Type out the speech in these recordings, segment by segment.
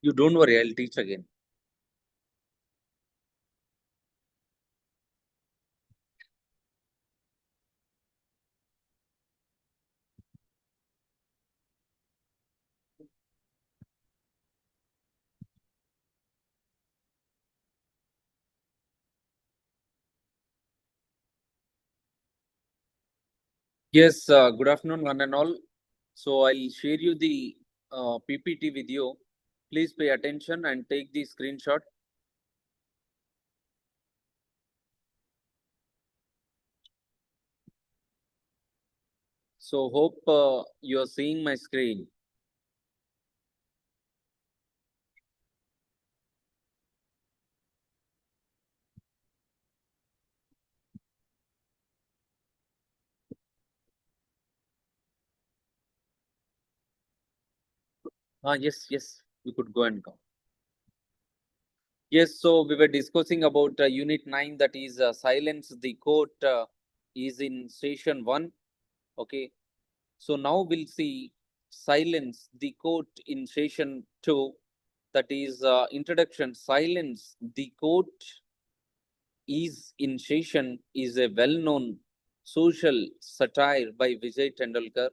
You don't worry, I'll teach again. Yes, good afternoon, one and all. So I'll share you the PPT video. Please pay attention and take the screenshot. So hope you're seeing my screen. Yes, yes, you could go and come. Yes, so we were discussing about Unit 9, that is silence. The court is in Session 1. Okay, so now we'll see silence, the court in Session 2, that is introduction. Silence, the court is in Session is a well-known social satire by Vijay Tendulkar,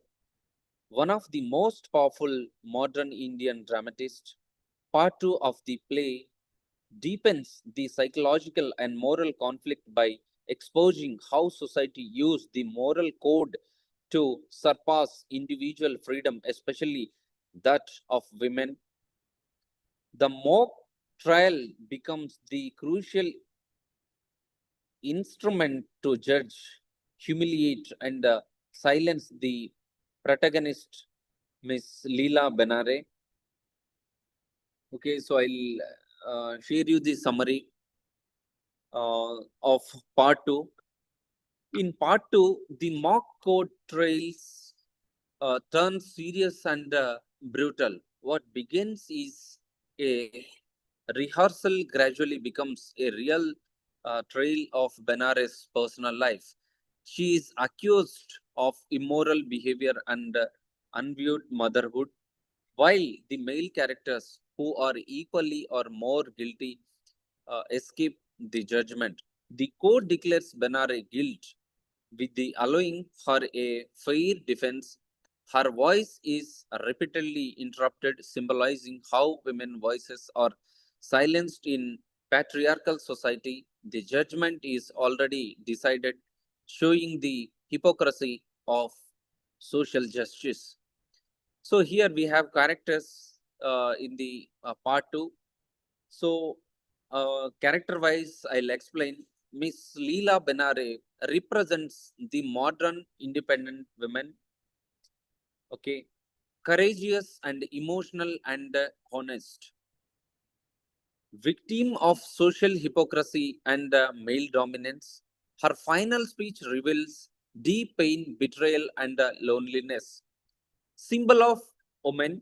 one of the most powerful modern Indian dramatists. Part 2 of the play deepens the psychological and moral conflict by exposing how society used the moral code to surpass individual freedom, especially that of women. The mock trial becomes the crucial instrument to judge, humiliate, and silence the protagonist, Miss Leela Benare. Okay, so I'll share you the summary of part two. In part two, the mock court trials turn serious and brutal. What begins is a rehearsal gradually becomes a real trail of Benares' personal life. She is accused of immoral behavior and unviewed motherhood, while the male characters, who are equally or more guilty, escape the judgment. The court declares Benare guilt with the allowing her a fair defense. Her voice is repeatedly interrupted, symbolizing how women's voices are silenced in patriarchal society. The judgment is already decided, showing the hypocrisy of social justice. So here we have characters in the part two. So character-wise, I'll explain. Miss Leela Benare represents the modern independent women. Okay, courageous and emotional and honest, victim of social hypocrisy and male dominance. Her final speech reveals deep pain, betrayal, and loneliness. Symbol of woman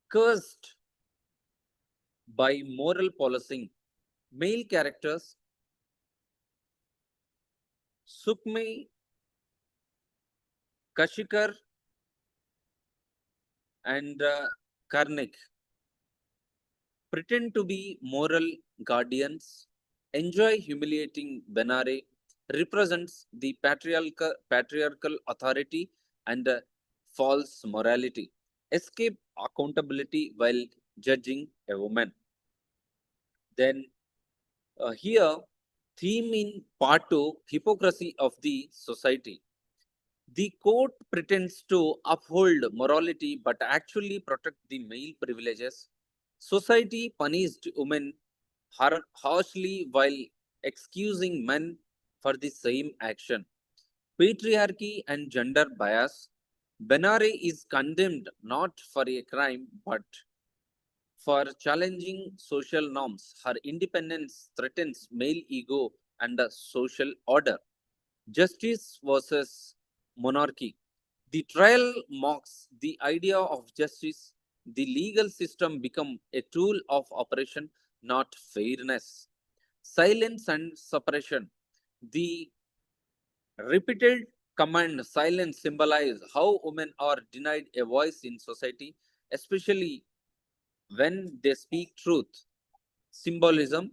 cursed by moral policing. Male characters Sukme, Kashikar, and Karnik pretend to be moral guardians, enjoy humiliating Benare, represents the patriarchal authority and false morality, escape accountability while judging a woman. Then here, theme in part 2, hypocrisy of the society. The court pretends to uphold morality but actually protect the male privileges. Society punished women harshly while excusing men for the same action. Patriarchy and gender bias. Benare is condemned not for a crime but for challenging social norms. Her independence threatens male ego and social order. Justice versus monarchy. The trial mocks the idea of justice. The legal system become a tool of oppression, not fairness. Silence and suppression. The repeated command silence symbolize how women are denied a voice in society, especially when they speak truth. Symbolism,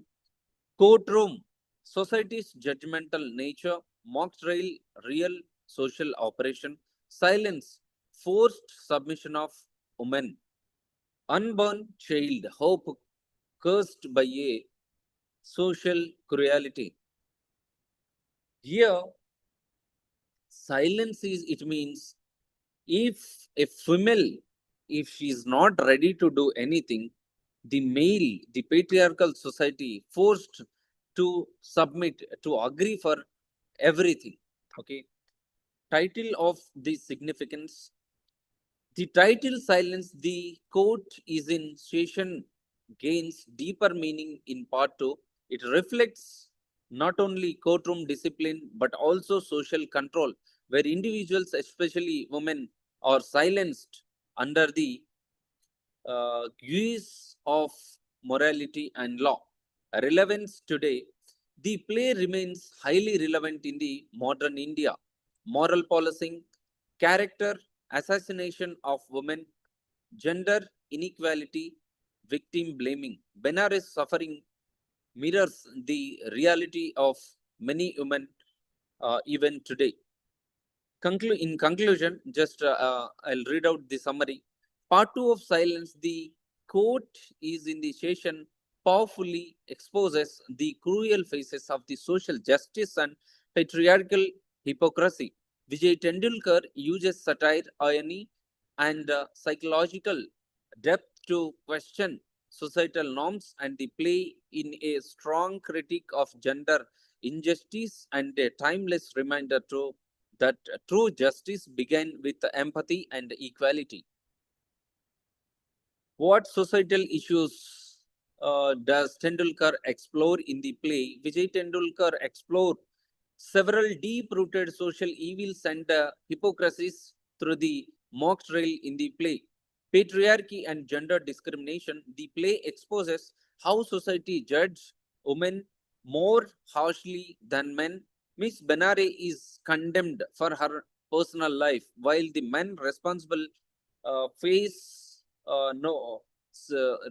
courtroom, society's judgmental nature, mock trial, real social operation, silence, forced submission of women, unborn child, hope cursed by a social cruelty. Here, silence is it means if a female, if she is not ready to do anything, the male, the patriarchal society forced to submit, to agree for everything. Okay. Title of the significance. The title silence the court is in session gains deeper meaning in part 2. It reflects not only courtroom discipline but also social control, where individuals, especially women, are silenced under the guise of morality and law. Relevance today. The play remains highly relevant in the modern India. Moral policing, character assassination of women, gender inequality, victim blaming. Benares suffering mirrors the reality of many women even today. In conclusion, just I'll read out the summary. Part 2 of Silence, the court is in the session powerfully exposes the cruel faces of the social justice and patriarchal hypocrisy. Vijay Tendulkar uses satire, irony, and psychological depth to question societal norms and the play in a strong critique of gender injustice and a timeless reminder to that true justice began with empathy and equality. What societal issues does Tendulkar explore in the play? Vijay Tendulkar explored several deep-rooted social evils and hypocrisies through the mock trial in the play. Patriarchy and gender discrimination. The play exposes how society judges women more harshly than men. Miss Benare is condemned for her personal life, while the men responsible face no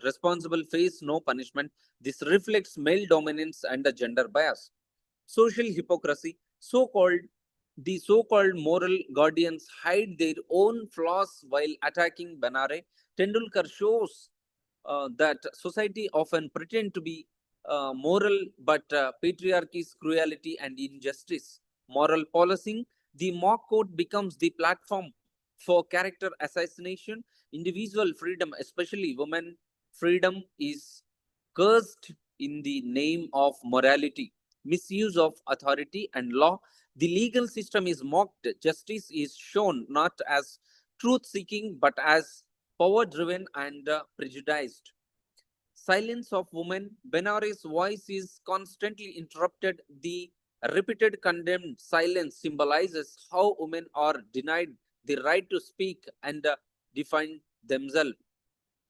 responsible face no punishment. This reflects male dominance and a gender bias. Social hypocrisy, the so-called moral guardians hide their own flaws while attacking Banare. Tendulkar shows that society often pretend to be moral, but patriarchy's cruelty and injustice. Moral policing, the mock court becomes the platform for character assassination. Individual freedom, especially women freedom, is cursed in the name of morality. Misuse of authority and law. The legal system is mocked. Justice is shown not as truth seeking but as power driven and prejudiced. Silence of women. Benares' voice is constantly interrupted. The repeated condemned silence symbolizes how women are denied the right to speak and define themselves.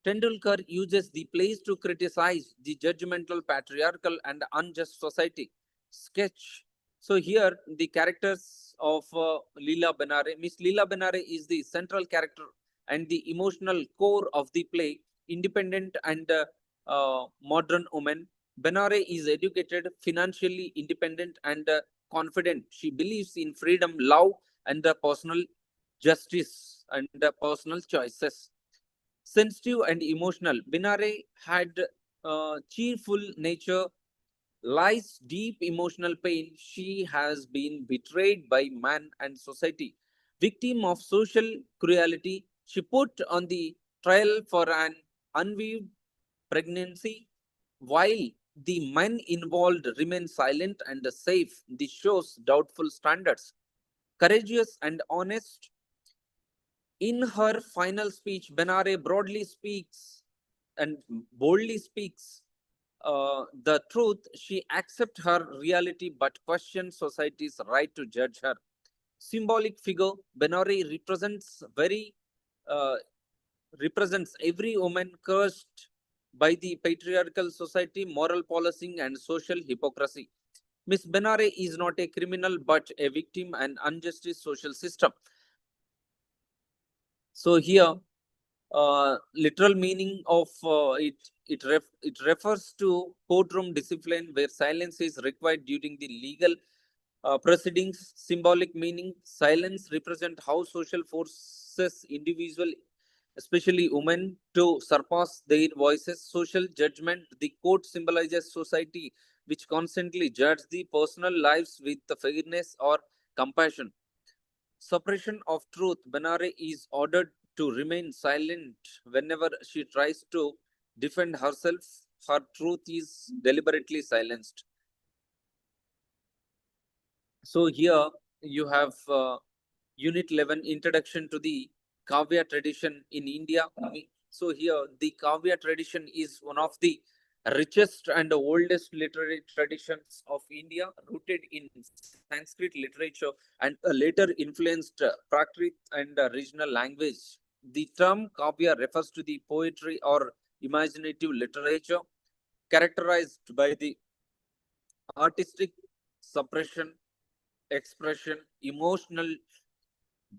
Tendulkar uses the plays to criticize the judgmental, patriarchal, and unjust society. Sketch. So here the characters of Leela Benare. Miss Leela Benare is the central character and the emotional core of the play. Independent and modern woman. Benare is educated, financially independent, and confident. She believes in freedom, love, and personal justice and personal choices. Sensitive and emotional. Binare had cheerful nature, lies deep emotional pain. She has been betrayed by man and society. Victim of social cruelty, she put on the trial for an unweaved pregnancy while the men involved remain silent and safe. This shows doubtful standards. Courageous and honest, in her final speech, Benare broadly speaks and boldly speaks the truth. She accepts her reality but questions society's right to judge her. Symbolic figure, Benare uh, represents every woman cursed by the patriarchal society, moral policing, and social hypocrisy. Miss Benare is not a criminal but a victim and unjust social system. So here Literal meaning of it refers to courtroom discipline where silence is required during the legal proceedings. Symbolic meaning: silence represent how social forces individual, especially women, to surpass their voices. Social judgment: the court symbolizes society which constantly judge the personal lives with fairness or compassion. Suppression of truth: Benare is ordered to remain silent whenever she tries to defend herself. Her truth is deliberately silenced. So here you have Unit 11, Introduction to the Kavya tradition in India. So here the Kavya tradition is one of the richest and oldest literary traditions of India, rooted in Sanskrit literature and later influenced Prakrit and regional language. The term Kavya refers to the poetry or imaginative literature characterized by the artistic suppression, expression, emotional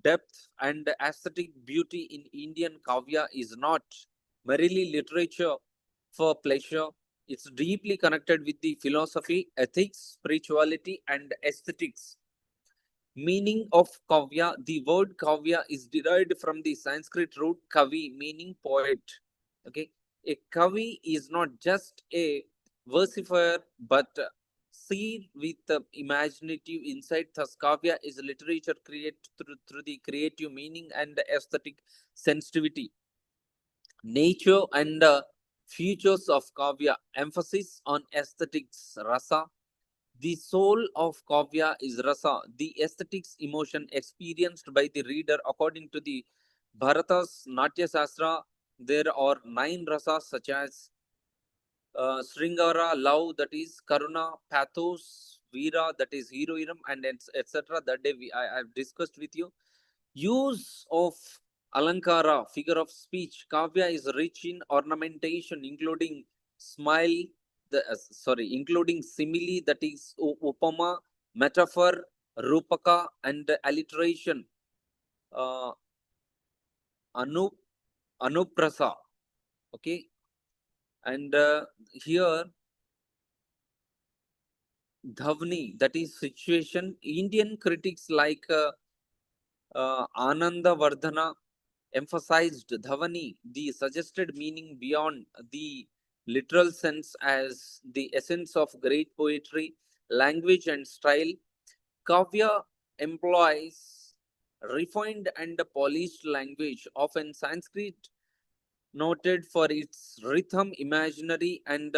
depth, and aesthetic beauty in Indian Kavya is not merely literature for pleasure. It's deeply connected with the philosophy, ethics, spirituality, and aesthetics. Meaning of Kavya: the word Kavya is derived from the Sanskrit root kavi, meaning poet. Okay, a kavi is not just a versifier but seed with imaginative insight. Thus, Kavya is literature created through the creative meaning and aesthetic sensitivity. Nature and features of Kavya: emphasis on aesthetics, rasa. The soul of Kavya is rasa, the aesthetics emotion experienced by the reader. According to the Bharata's Natya Sastra, there are nine rasas such as Sringara, love, that is Karuna; Pathos, Veera, that is heroism, and etc. That day I have discussed with you. Use of Alankara, figure of speech. Kavya is rich in ornamentation, including smile, including simile, that is upama, metaphor, rupaka, and alliteration. Uh, anu, anuprasa. Okay, and here Dhavni, that is situation. Indian critics like Ananda Vardhana emphasized Dhavani, the suggested meaning beyond the literal sense, as the essence of great poetry, language, and style. Kavya employs refined and polished language, often Sanskrit, noted for its rhythm, imaginary, and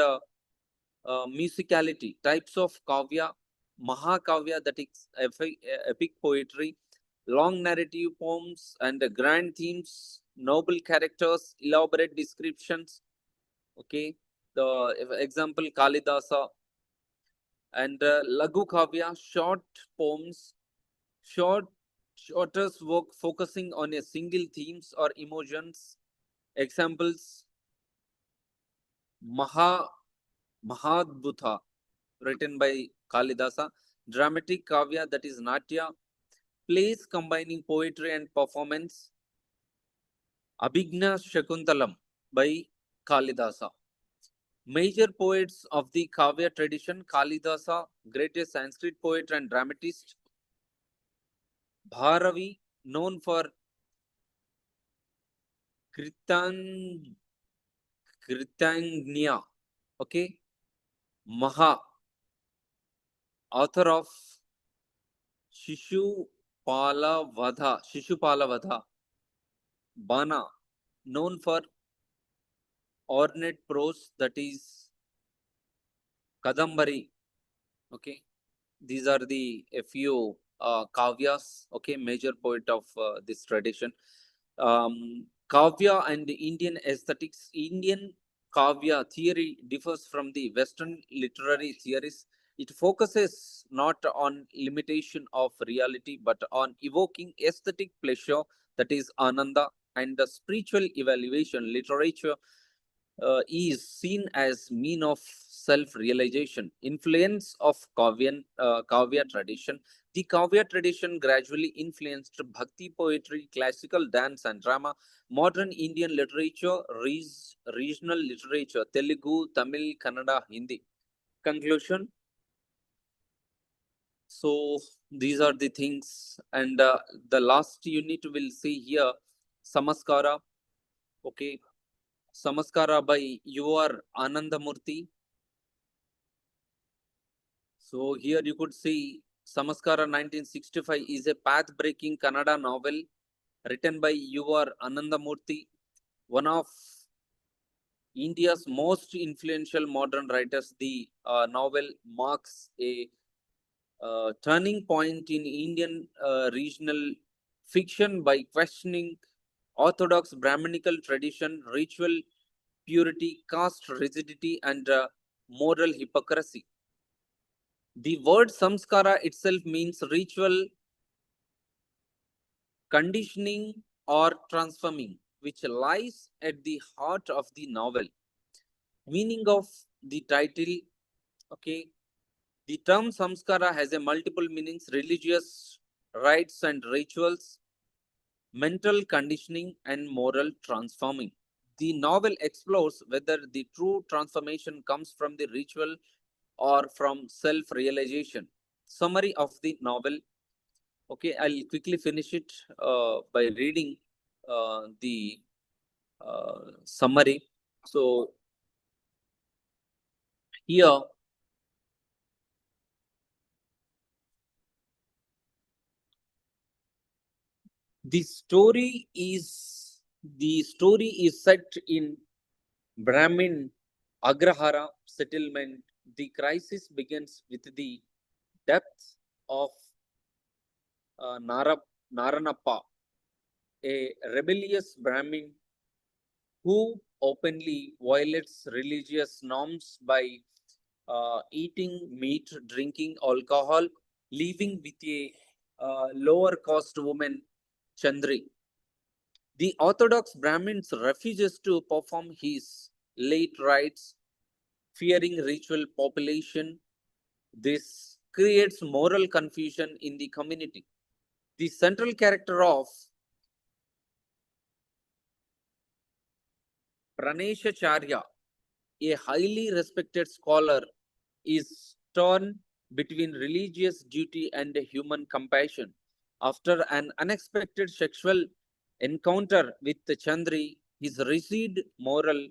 musicality. Types of Kavya: Mahakavya, that is epic poetry, long narrative poems and grand themes, noble characters, elaborate descriptions. Okay, the example Kalidasa. And Lagu Kavya, short poems, short shortest work focusing on a single themes or emotions. Examples: Maha Mahadbhuta, written by Kalidasa; dramatic Kavya, that is Natya, plays combining poetry and performance; Abhigna Shakuntalam by Kalidasa. Major poets of the Kavya tradition: Kalidasa, greatest Sanskrit poet and dramatist; Bharavi, known for Kritan, Kritangnya, okay, Maha, author of Shishupalavadha; Bana, known for ornate prose, that is Kadambari. Okay, these are the a few kavyas. Okay, major poet of this tradition. Kavya and Indian aesthetics. Indian Kavya theory differs from the Western literary theories. It focuses not on limitation of reality but on evoking aesthetic pleasure, that is Ananda, and the spiritual evaluation. Literature is seen as mean of self-realization. Influence of Kavya tradition. The Kavya tradition gradually influenced bhakti poetry, classical dance and drama, modern Indian literature, regional literature, Telugu, Tamil, Kannada, Hindi. Conclusion. So these are the things, and the last unit will see here Samaskara. Okay, Samaskara by U.R. Anandamurti. So here you could see Samaskara 1965 is a path-breaking Kannada novel written by U.R. Anandamurti, one of India's most influential modern writers. The novel marks a turning point in Indian regional fiction by questioning orthodox Brahminical tradition, ritual purity, caste rigidity, and moral hypocrisy. The word samskara itself means ritual, conditioning, or transforming, which lies at the heart of the novel. Meaning of the title, okay, the term samskara has a multiple meanings: religious rites and rituals, mental conditioning, and moral transforming. The novel explores whether the true transformation comes from the ritual or from self realization. Summary of the novel. Okay, I'll quickly finish it by reading the summary. So, here the story is set in Brahmin Agrahara settlement. The crisis begins with the death of Naranappa, a rebellious Brahmin who openly violates religious norms by eating meat, drinking alcohol, living with a lower caste woman, Chandri. The Orthodox Brahmins refuses to perform his late rites, fearing ritual population. This creates moral confusion in the community. The central character of Praneshacharya, a highly respected scholar, is torn between religious duty and human compassion. After an unexpected sexual encounter with Chandri, his rigid moral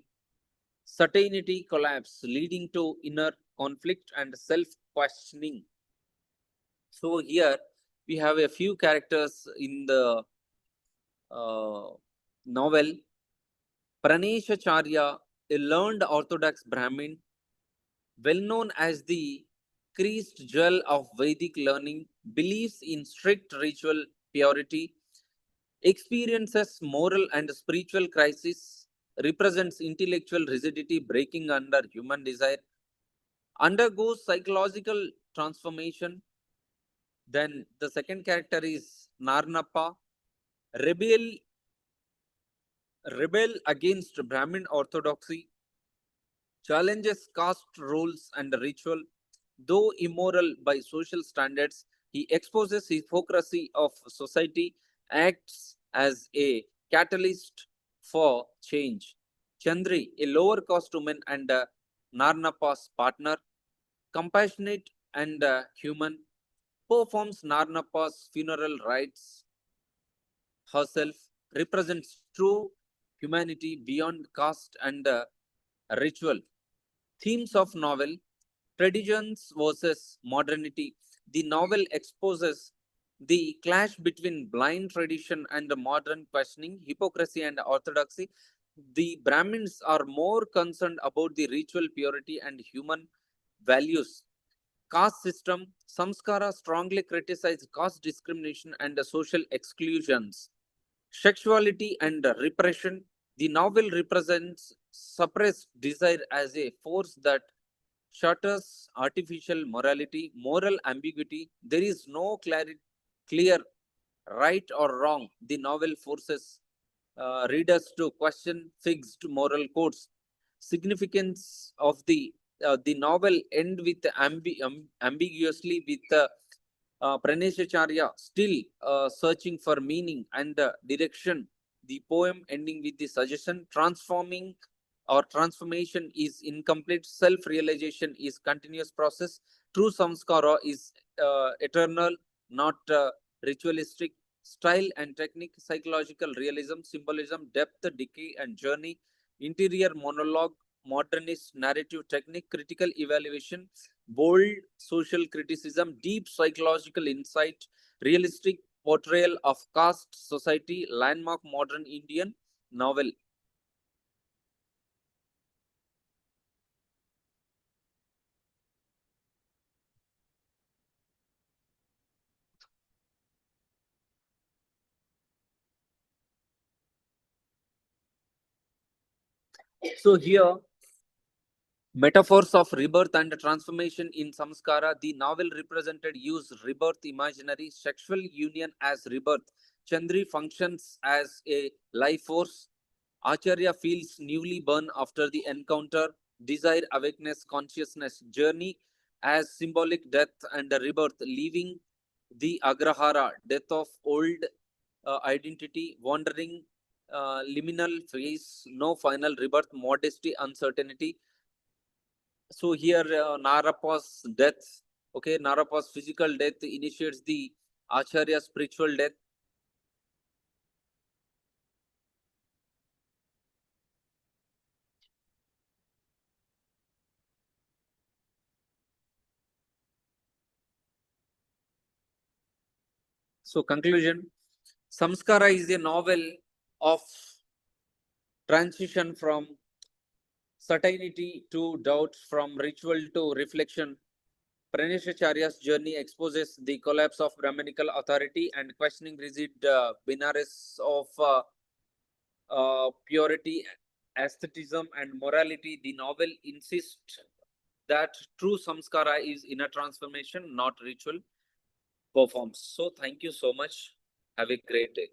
certainty collapse, leading to inner conflict and self questioning. So, here we have a few characters in the novel. Praneshacharya, a learned Orthodox Brahmin, well known as the creased jewel of Vedic learning, believes in strict ritual purity, experiences moral and spiritual crisis, represents intellectual rigidity breaking under human desire, undergoes psychological transformation. Then the second character is Narnappa, rebel, rebel against Brahmin orthodoxy, challenges caste rules and ritual. Though immoral by social standards, he exposes hypocrisy of society, acts as a catalyst for change. Chandri, a lower caste woman and Narnappa's partner, compassionate and human, performs Narnappa's funeral rites herself, represents true humanity beyond caste and ritual. Themes of novel: traditions versus modernity. The novel exposes the clash between blind tradition and modern questioning, hypocrisy and orthodoxy. The Brahmins are more concerned about the ritual purity and human values. Caste system: Samskara strongly criticize caste discrimination and social exclusions. Sexuality and repression. The novel represents suppressed desire as a force that shatters artificial morality, moral ambiguity. There is no clear right or wrong. The novel forces readers to question fixed moral codes. Significance of the novel end with ambiguously with Praneshacharya still searching for meaning and direction. The poem ending with the suggestion transforming or transformation is incomplete, self realization is continuous process, true samskara is eternal, not ritualistic. Style and technique, psychological realism, symbolism, depth, decay, and journey, interior monologue, modernist narrative technique, critical evaluation, bold social criticism, deep psychological insight, realistic portrayal of caste society, landmark modern Indian novel. So here, metaphors of rebirth and transformation in Samskara, the novel represented use rebirth imaginary, sexual union as rebirth. Chandri functions as a life force. Acharya feels newly born after the encounter, desire, awakeness, consciousness, journey as symbolic death and rebirth, leaving the Agrahara, death of old identity, wandering liminal phase, no final rebirth, modesty, uncertainty. So here, Narapa's death, okay, Narapa's physical death initiates the Acharya spiritual death. So conclusion, Samskara is a novel of transition from certainty to doubt, from ritual to reflection. Praneshacharya's journey exposes the collapse of Brahminical authority and questioning rigid binaries of purity, aestheticism, and morality. The novel insists that true samskara is inner transformation, not ritual performs. So, thank you so much. Have a great day.